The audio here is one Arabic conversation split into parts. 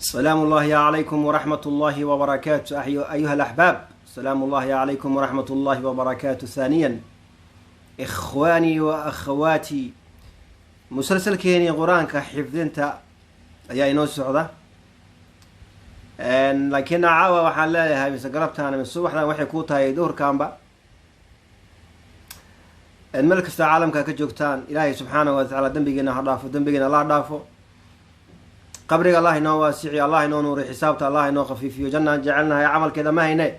سلام الله عليكم ورحمة الله وبركاته أيها الأحباب. سلام الله عليكم ورحمة الله وبركاته. ثانيا إخواني وأخواتي، مسلسل كيني قرآنك حفظنت أيها إنو السعودة، لكن عاوة وحلالها هاي مسقربتها أنا من الصبح لأن وحي كوتها يدور كامبا الملك استعالم كجوكتان إلهي سبحانه وتعالى دنبقنا هدافو دنبقنا الله هدافو قبرك الله إنه واسعي، الله إنه نور حسابته، الله إنه خفيف وجنة جعلنا يا عمل كذا ما هنا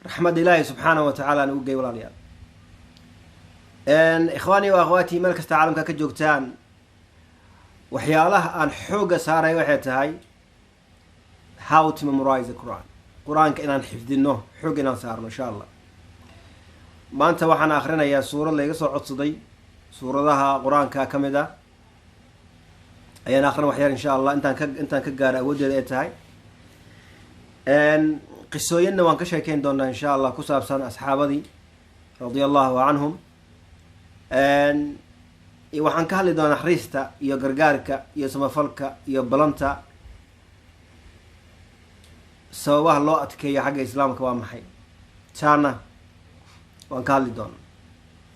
رحمة الله سبحانه وتعالى نوجي ولا ليال. إن إخواني وأخواتي ملك استعالم كجوكتان وحيا الله أن حوج سارة وحيتها هاي how to memorize the Quran. قرآن كأن حفظناه حوجنا صارنا إن شاء الله. ما أنت وحنا آخرنا يا سورة اللي يقصر عصدي سورة لها قرآن كامدة أيان آخر وحيار إن شاء الله أنت كجارة ودي ذاتها إن قصوين وانكشة كين دونا إن شاء الله كسب سنة أصحابي رضي الله عنهم إن وحن كهل دونا حريستا يا جرجارك يا سمافلك يا بلانتا سواه الله أتكي حق إسلامك وامحي تانا وان كهل دونا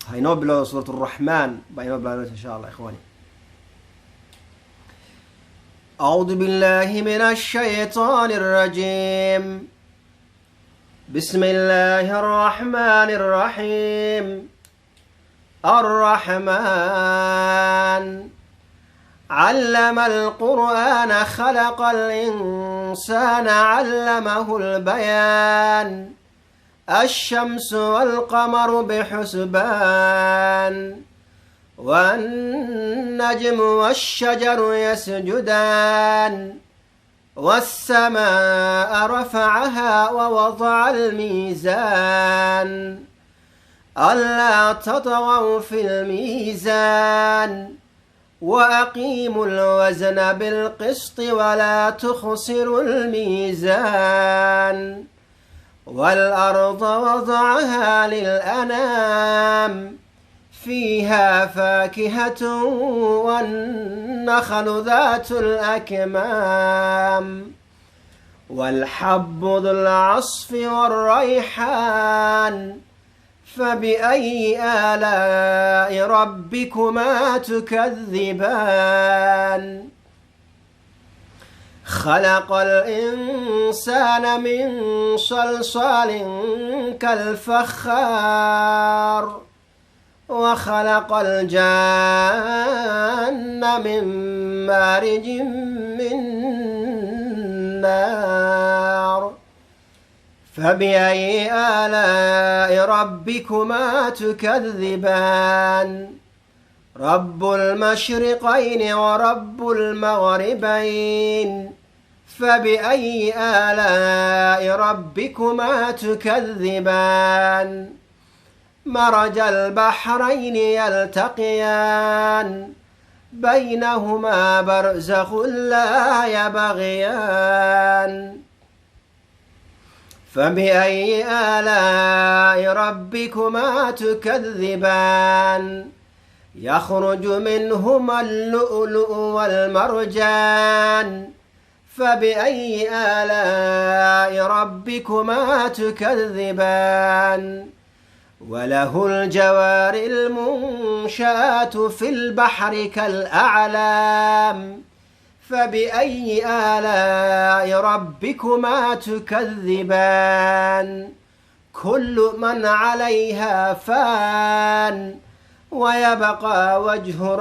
هاي نوبل سورة الرحمن بين بلاد إن شاء الله إخواني. أعوذ بالله من الشيطان الرجيم. بسم الله الرحمن الرحيم. الرحمن علم القرآن خلق الإنسان علمه البيان الشمس والقمر بحسبان والنجم والشجر يسجدان والسماء رفعها ووضع الميزان ألا تطغوا في الميزان وأقيموا الوزن بالقسط ولا تخسروا الميزان والأرض وضعها للأنام فيها فاكهة والنخل ذات الأكمام والحب ذو العصف والريحان فبأي آلاء ربكما تكذبان خلق الإنسان من صلصال كالفخار وخلق الجان من مارج من نار فبأي آلاء ربكما تكذبان رب المشرقين ورب المغربين فبأي آلاء ربكما تكذبان مرج البحرين يلتقيان بينهما برزخ لا يبغيان فبأي آلاء ربكما تكذبان يخرج منهما اللؤلؤ والمرجان فبأي آلاء ربكما تكذبان وله الجوار المنشآت في البحر كالأعلام فبأي آلاء ربكما تكذبان كل من عليها فان ويبقى وجه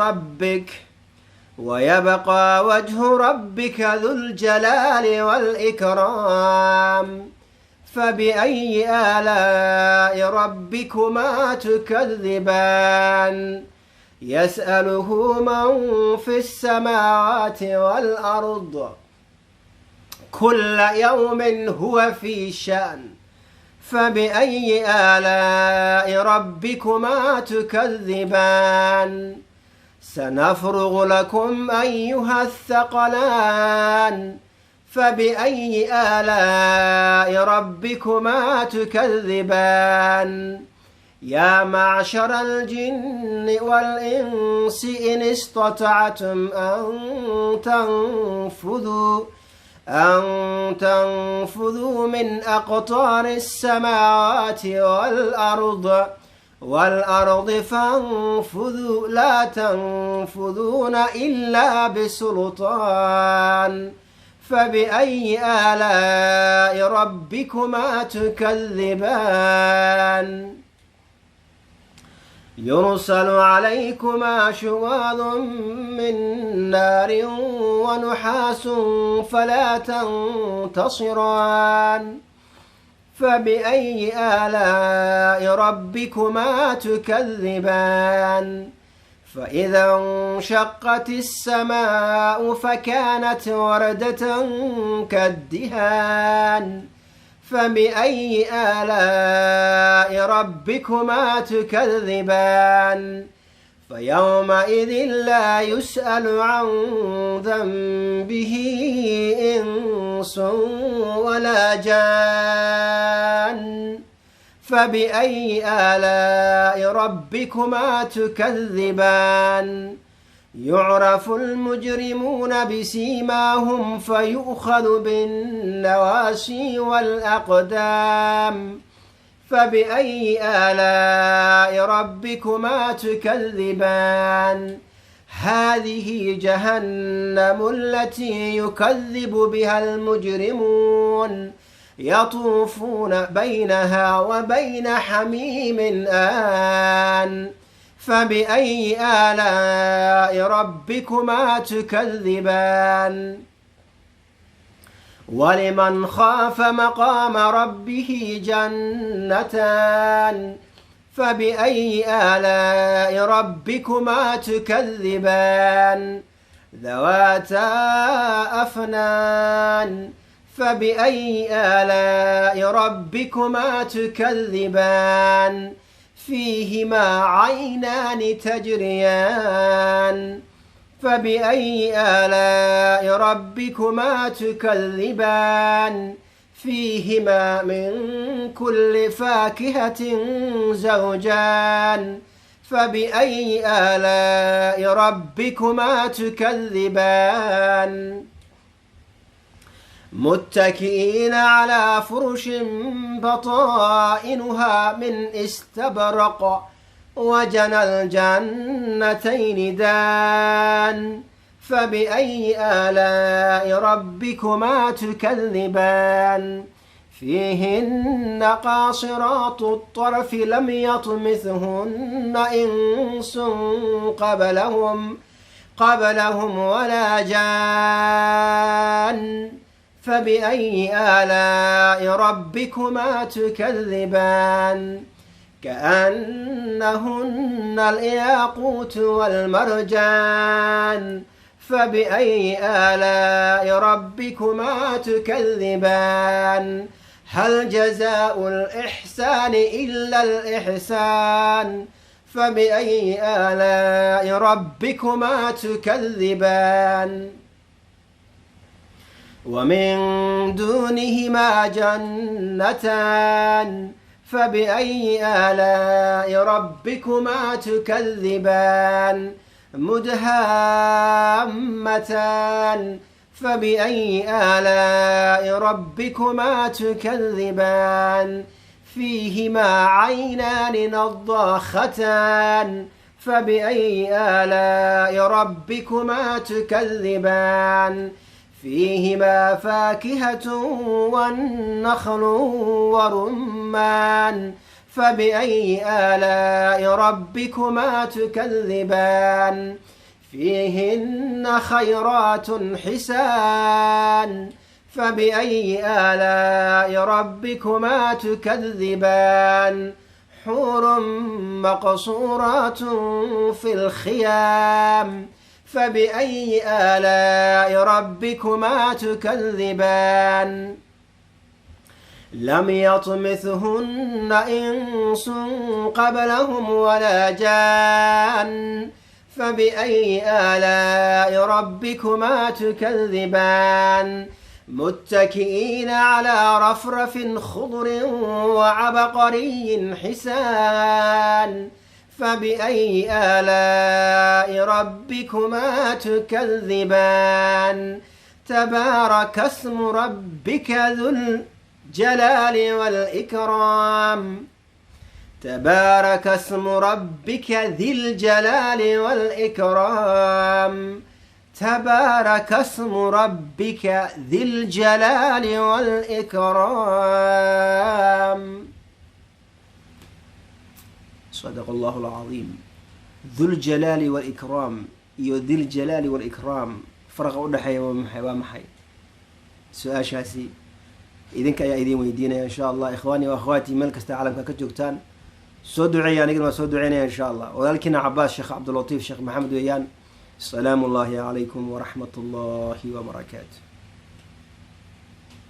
ربك ذو الجلال والإكرام فبأي آلاء ربكما تكذبان يسأله من في السماوات والأرض كل يوم هو في شأن فبأي آلاء ربكما تكذبان سنفرغ لكم أيها الثقلان فبأي آلاء ربكما تكذبان يا معشر الجن والإنس إن استطعتم أن أن تنفذوا من أقطار السماوات والأرض فانفذوا لا تنفذون إلا بسلطان فبأي آلاء ربكما تكذبان يرسل عليكما شواظ من نار ونحاس فلا تنتصران فبأي آلاء ربكما تكذبان فإذا انشقت السماء فكانت وردة كالدهان فبأي آلاء ربكما تكذبان فيومئذ لا يسأل عن ذنبه إنس ولا جان فبأي آلاء ربكما تكذبان يعرف المجرمون بسيماهم فيؤخذ بالنواسي والأقدام فبأي آلاء ربكما تكذبان هذه جهنم التي يكذب بها المجرمون يطوفون بينها وبين حميم آن فبأي آلاء ربكما تكذبان ولمن خاف مقام ربه جنتان فبأي آلاء ربكما تكذبان ذواتا أفنان فبأي آلاء ربكما تكذبان فيهما عينان تجريان فبأي آلاء ربكما تكذبان فيهما من كل فاكهة زوجان فبأي آلاء ربكما تكذبان متكئين على فرش بطائنها من استبرق وجنى الجنتين دان فبأي آلاء ربكما تكذبان فيهن قاصرات الطرف لم يطمثهن إنس قبلهم ولا جان فبأي آلاء ربكما تكذبان كأنهن الياقوت والمرجان فبأي آلاء ربكما تكذبان هل جزاء الإحسان إلا الإحسان فبأي آلاء ربكما تكذبان ومن دونهما جنتان فبأي آلاء ربكما تكذبان مدهامتان فبأي آلاء ربكما تكذبان فيهما عينان نضاختان فبأي آلاء ربكما تكذبان فيهما فاكهة والنخل ورمان فبأي آلاء ربكما تكذبان فيهن خيرات حسان فبأي آلاء ربكما تكذبان حور مقصورات في الخيام فبأي آلاء ربكما تكذبان لم يطمثهن إنس قبلهم ولا جان فبأي آلاء ربكما تكذبان متكئين على رفرف خضر وعبقري حسان فبأي آلاء ربكما تكذبان تبارك اسم ربك ذو الجلال والإكرام. تبارك اسم ربك ذي الجلال والإكرام. تبارك اسم ربك ذي الجلال والإكرام. صدق الله العظيم. ذو الجلال والإكرام iyo ذي الجلال والإكرام فرق udhaxeeya waa maxay su-aashaasi idinka ayaa idin weydiinaya in sha allah. ikhwaani wa akhwaati meel kasta caalamka ka joogtaan soo duceeya, anigana waa soo duceynaya in sha allah. walaalkiina cabaas sheekh cabdilatiif sheekh maxamed weeyaan. asalaamu ullahi calaykum waraxmat ullahi wabarakaatu.